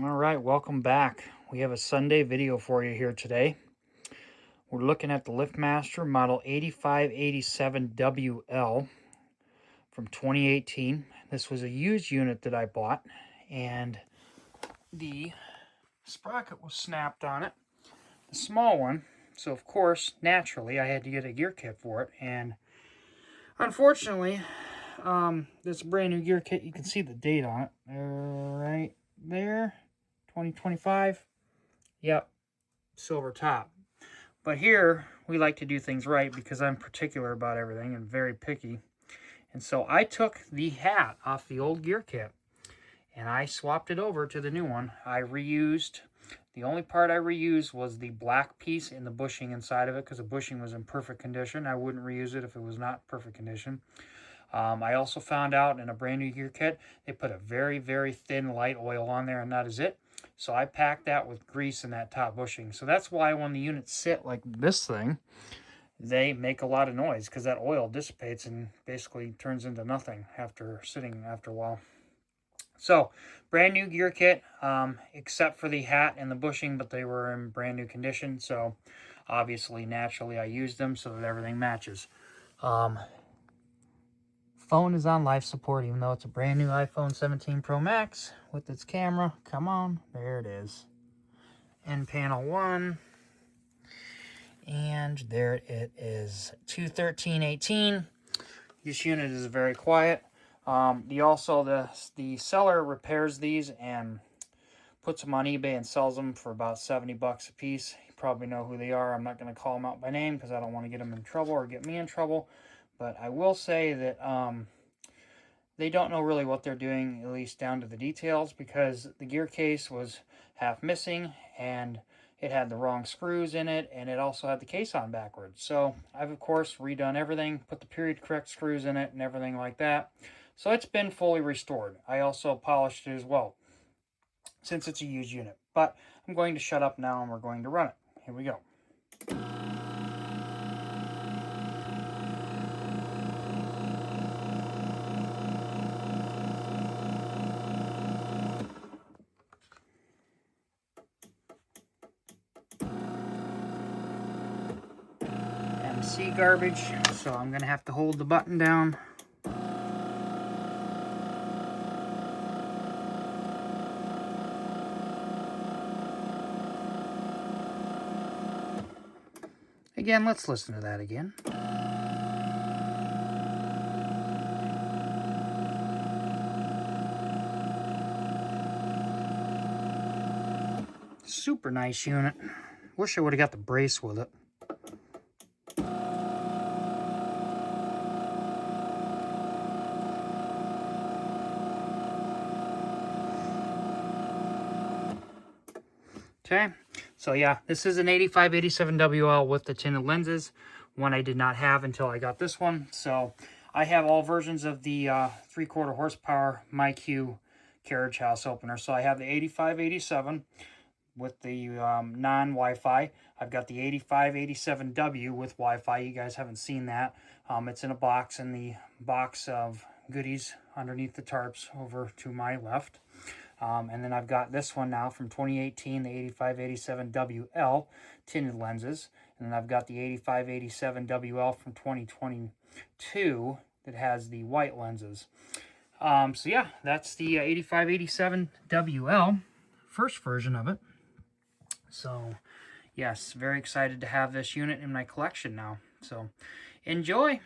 All right, welcome back. We have a Sunday video for you here today. We're looking at the LiftMaster model 8587WL from 2018. This was a used unit that I bought, and the sprocket was snapped on it, the small one. So of course, naturally, I had to get a gear kit for it, and unfortunately, this brand new gear kit. You can see the date on it right there, 2025. Yep, silver top. But here, we like to do things right because I'm particular about everything and very picky. And so I took the hat off the old gear kit and I swapped it over to the new one. I reused, the only part I reused was the black piece in the bushing inside of it because the bushing was in perfect condition. I wouldn't reuse it if it was not perfect condition. I also found out in a brand new gear kit, they put a very, very thin light oil on there, and that is it. So I packed that with grease in that top bushing. So that's why when the units sit like this thing, they make a lot of noise because that oil dissipates and basically turns into nothing after sitting after a while. So brand new gear kit, except for the hat and the bushing, but they were in brand new condition. So obviously, naturally, I used them so that everything matches. Phone is on life support, even though it's a brand new iPhone 17 Pro Max with its camera. Come on, there it is. End panel 1. And there it is, 21318. This unit is very quiet. The seller repairs these and puts them on eBay and sells them for about 70 bucks a piece. You probably know who they are. I'm not going to call them out by name because I don't want to get them in trouble or get me in trouble. But I will say that they don't know really what they're doing, at least down to the details, because the gear case was half missing and it had the wrong screws in it, and it also had the case on backwards. So I've, of course, redone everything, put the period correct screws in it and everything like that. So it's been fully restored. I also polished it as well, since it's a used unit. But I'm going to shut up now and we're going to run it. Here we go. MC garbage, so I'm gonna have to hold the button down. Again, let's listen to that again. Super nice unit. Wish I would have got the brace with it. Okay, so yeah, this is an 8587WL with the tinted lenses. One I did not have until I got this one. So I have all versions of the 3/4 horsepower MyQ carriage house opener. So I have the 8587 with the non-Wi-Fi. I've got the 8587W with Wi-Fi. You guys haven't seen that. It's in a box, in the box of goodies underneath the tarps over to my left. And then I've got this one now from 2018, the 8587WL tinted lenses. And then I've got the 8587WL from 2022 that has the white lenses. So yeah, that's the 8587WL, first version of it. So yes, very excited to have this unit in my collection now. So enjoy.